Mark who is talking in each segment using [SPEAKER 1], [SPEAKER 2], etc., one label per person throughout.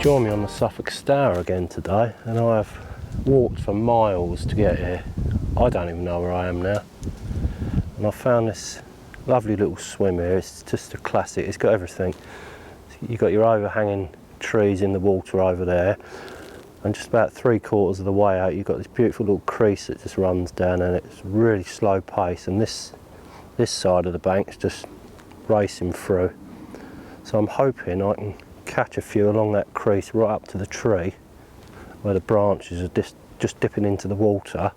[SPEAKER 1] Join me on the Suffolk Stour again today, and I have walked for miles to get here. I don't even know where I am now. And I found this lovely little swim here. It's just a classic, it's got everything. You've got your overhanging trees in the water over there, and just about 3/4 of the way out you've got this beautiful little crease that just runs down, and it's really slow pace, and this side of the bank's just racing through. So I'm hoping I can catch a few along that crease right up to the tree where the branches are just dipping into the water.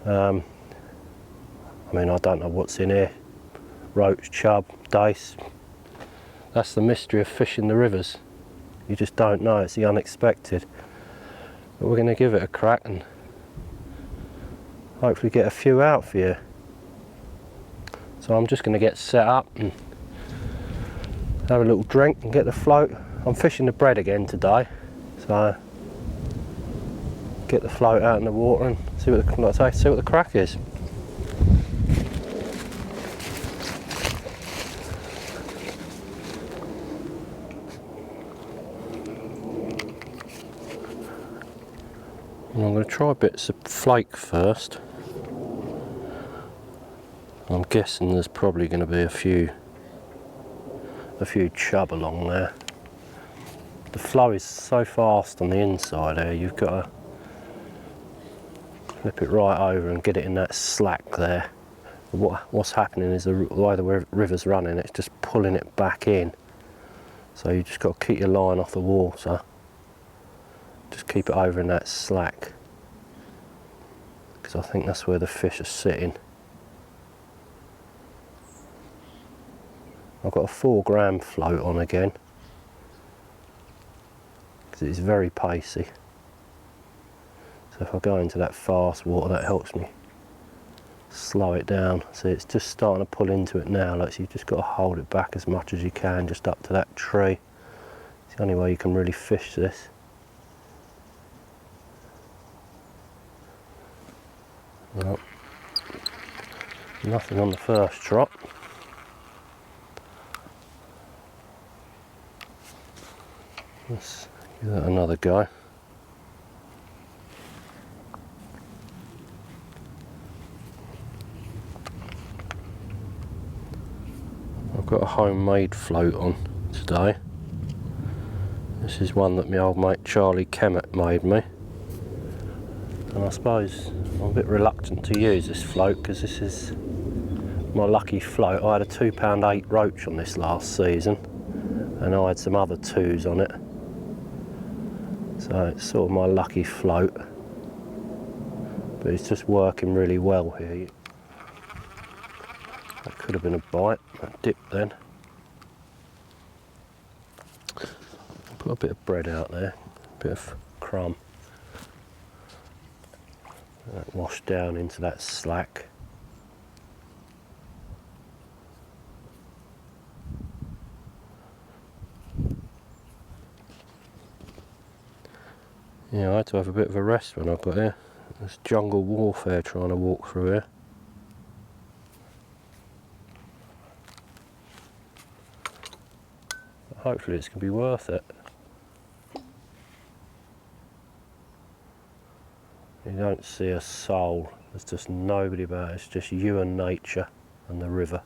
[SPEAKER 1] I mean, I don't know what's in here. Roach, chub, dace. That's the mystery of fishing the rivers. You just don't know, it's the unexpected. But we're going to give it a crack and hopefully get a few out for you. So I'm just going to get set up and have a little drink and get the float. I'm fishing the bread again today, so get the float out in the water and see what the crack is. And I'm going to try bits of flake first. I'm guessing there's probably going to be a few chub along there. The flow is so fast on the inside here, you've got to flip it right over and get it in that slack there. What's happening is the way the river's running, it's just pulling it back in. So you just got to keep your line off the water. Just keep it over in that slack, because I think that's where the fish are sitting. I've got a 4-gram float on again, because it's very pacey. So if I go into that fast water, that helps me slow it down. See, it's just starting to pull into it now, like, so you've just got to hold it back as much as you can, just up to that tree. It's the only way you can really fish this. Well, nothing on the first trot. Let's give that another go. I've got a homemade float on today. This is one that my old mate Charlie Kemet made me. And I suppose I'm a bit reluctant to use this float because this is my lucky float. I had a 2.8 roach on this last season, and I had some other 2s on it. So it's sort of my lucky float, but it's just working really well here. That could have been a bite, that dip then. Put a bit of bread out there, a bit of crumb. That washed down into that slack. Yeah, I had to have a bit of a rest when I got here. It's jungle warfare trying to walk through here. But hopefully it's going to be worth it. You don't see a soul, there's just nobody about, it's just you and nature and the river.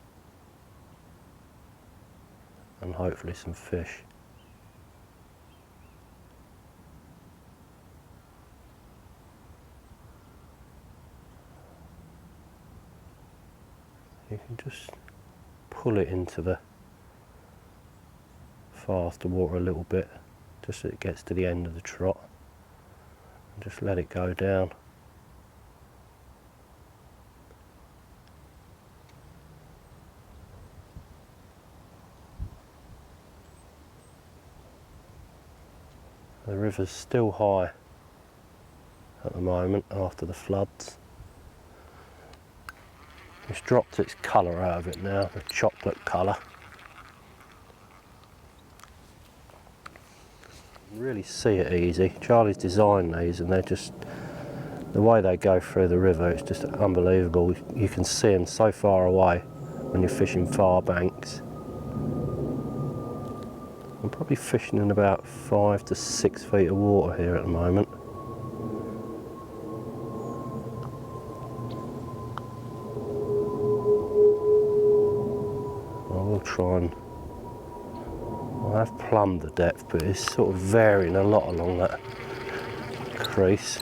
[SPEAKER 1] And hopefully some fish. You can just pull it into the faster water a little bit, just so it gets to the end of the trot, and just let it go down. The river's still high at the moment after the floods. It's dropped its colour out of it now, the chocolate colour. You can really see it easy. Charlie's designed these, and they're just, the way they go through the river, it's just unbelievable. You can see them so far away when you're fishing far banks. I'm probably fishing in about 5 to 6 feet of water here at the moment. I will try and, I have plumbed the depth, but it's sort of varying a lot along that crease.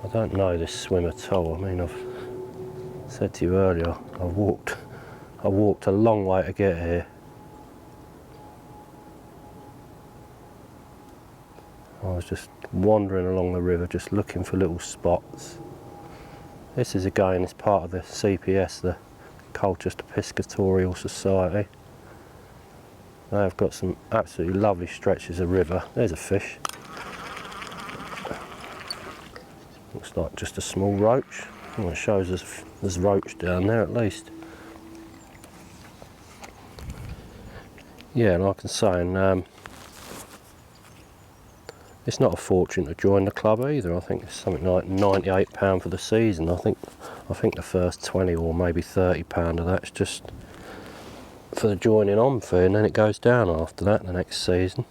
[SPEAKER 1] I don't know this swim at all. I mean, I've said to you earlier, I walked a long way to get here. I was just wandering along the river, just looking for little spots. This is again, it's part of the CPS, the Colchester Piscatorial Society. They have got some absolutely lovely stretches of river. There's a fish. Looks like just a small roach. Well, it shows us there's roach down there at least. Yeah, like I'm saying, it's not a fortune to join the club either. I think it's something like £98 for the season. I think the first 20 or maybe £30 of that's just for the joining on fee, and then it goes down after that the next season.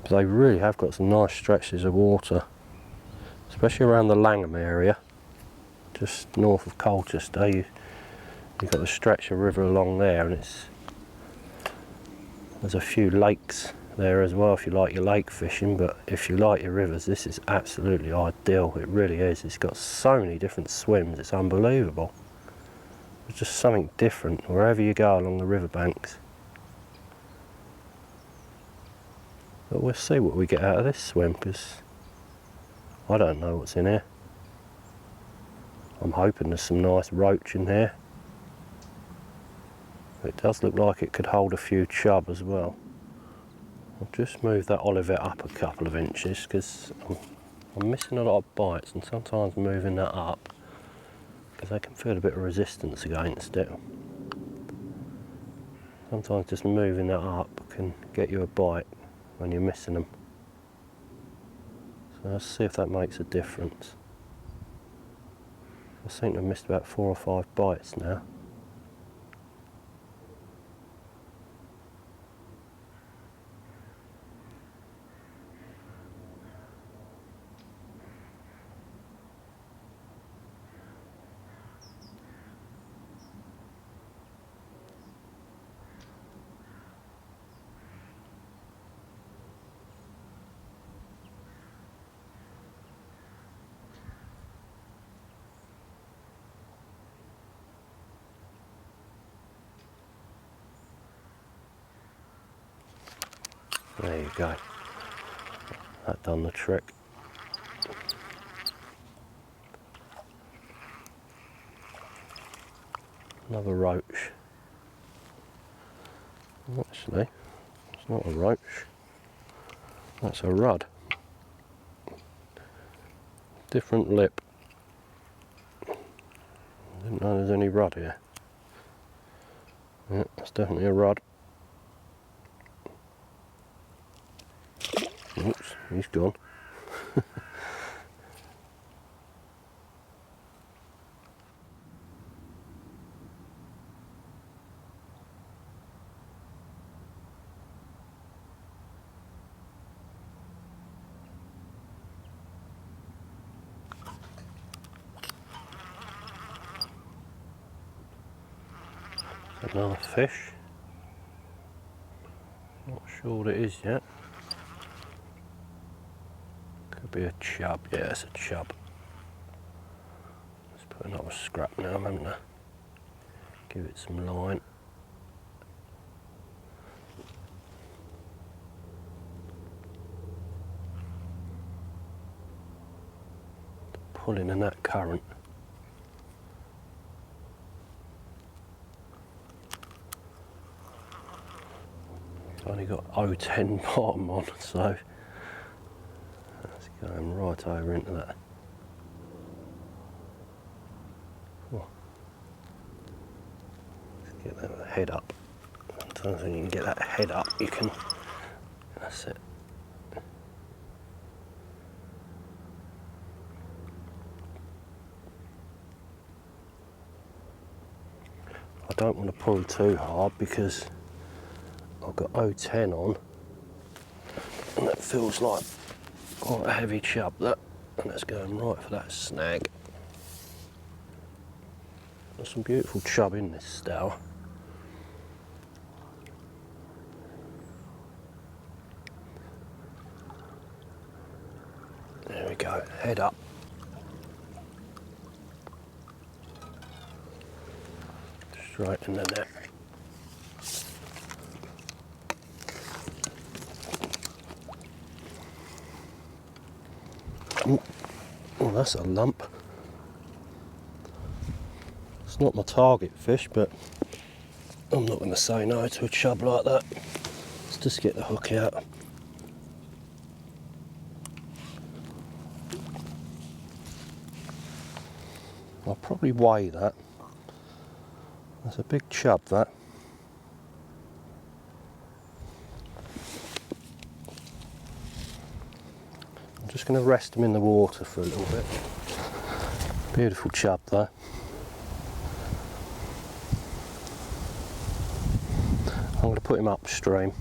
[SPEAKER 1] But they really have got some nice stretches of water, especially around the Langham area, just north of Colchester. You've got the stretch of river along there, and there's a few lakes there as well if you like your lake fishing, but if you like your rivers, this is absolutely ideal. It really is. It's got so many different swims, it's unbelievable. It's just something different wherever you go along the riverbanks. But we'll see what we get out of this swim, because I don't know what's in here. I'm hoping there's some nice roach in here. It does look like it could hold a few chub as well. I'll just move that olivet up a couple of inches, because I'm missing a lot of bites, and sometimes moving that up, because I can feel a bit of resistance against it. Sometimes just moving that up can get you a bite when you're missing them. So let's see if that makes a difference. I seem to have missed about 4 or 5 bites now. There you go. That done the trick. Another roach. Actually, it's not a roach. That's a rudd. Different lip. Didn't know there's any rudd here. Yeah, that's definitely a rudd. Oops, he's gone. Another fish. Not sure what it is yet. Could be a chub. Yeah, it's a chub. Let's put another scrap now, haven't I? Give it some line. Pulling in that current. It's only got 010 bottom on, so that's going right over into that. Oh. Let's get that head up. Sometimes when you can get that head up, you can. That's it. I don't want to pull too hard, because I've got 010 on, and that feels like quite a heavy chub, that, and it's going right for that snag. There's some beautiful chub in this stour. There we go, head up. Straight in the net. Oh, that's a lump. It's not my target fish, but I'm not going to say no to a chub like that. Let's just get the hook out. I'll probably weigh that. That's a big chub, that. I'm just going to rest them in the water for a little bit. Beautiful chub, though. I'm going to put him upstream.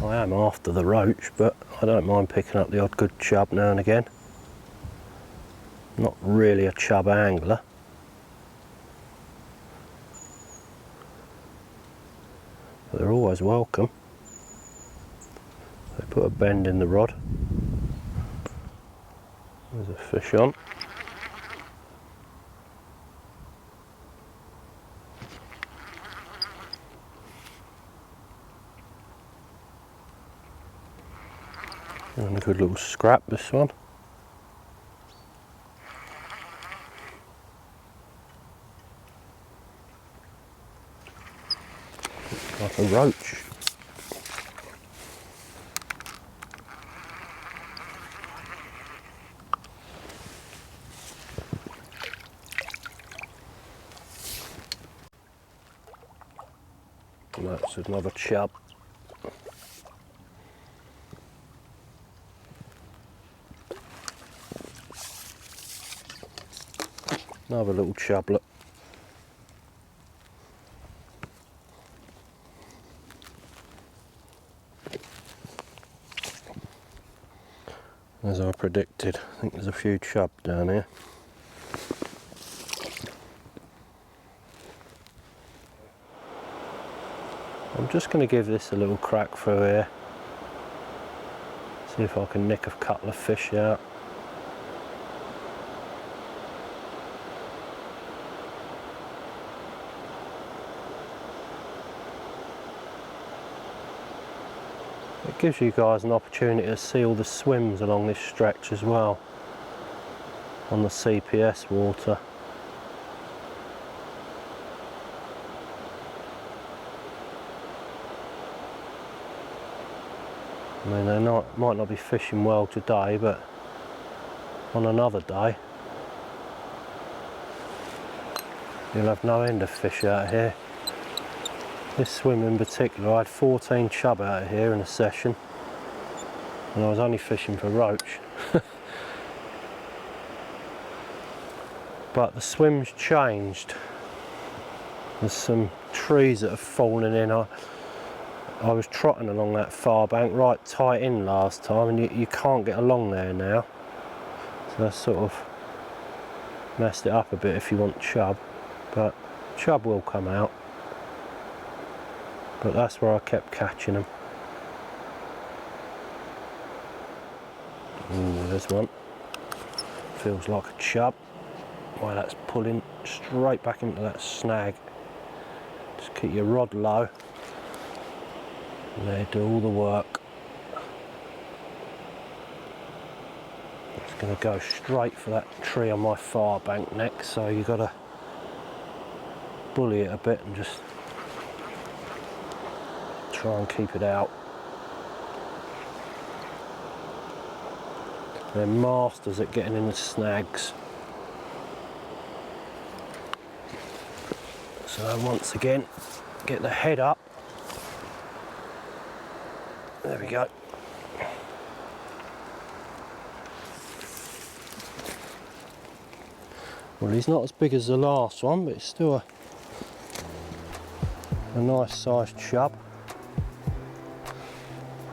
[SPEAKER 1] I am after the roach, but I don't mind picking up the odd good chub now and again. Not really a chub angler. But they're always welcome. They put a bend in the rod. There's a fish on. And a good little scrap, this one. Like a roach. And that's another chub. Another little chublet. As I predicted, I think there's a few chub down here. I'm just going to give this a little crack through here. See if I can nick a couple of fish out. It gives you guys an opportunity to see all the swims along this stretch as well, on the CPS water. I mean, they might not be fishing well today, but on another day you'll have no end of fish out here. This swim in particular, I had 14 chub out of here in a session, and I was only fishing for roach. But the swim's changed. There's some trees that have fallen in. I was trotting along that far bank right tight in last time, and you can't get along there now. So that's sort of messed it up a bit if you want chub, but chub will come out. But that's where I kept catching them. Ooh, there's one. Feels like a chub. Why, that's pulling straight back into that snag. Just keep your rod low. And they do all the work. It's going to go straight for that tree on my far bank next, so you've got to bully it a bit and just try and keep it out. They're masters at getting in the snags. So once again, get the head up. There we go. Well, he's not as big as the last one, but it's still a nice sized chub.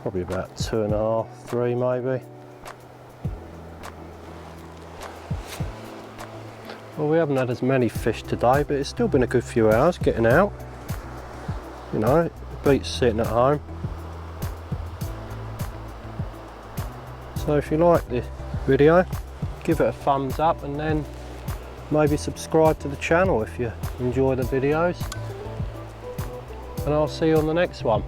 [SPEAKER 1] Probably about 2.5, 3 maybe. Well, we haven't had as many fish today, but it's still been a good few hours getting out. You know, it beats sitting at home. So if you like this video, give it a thumbs up and then maybe subscribe to the channel if you enjoy the videos. And I'll see you on the next one.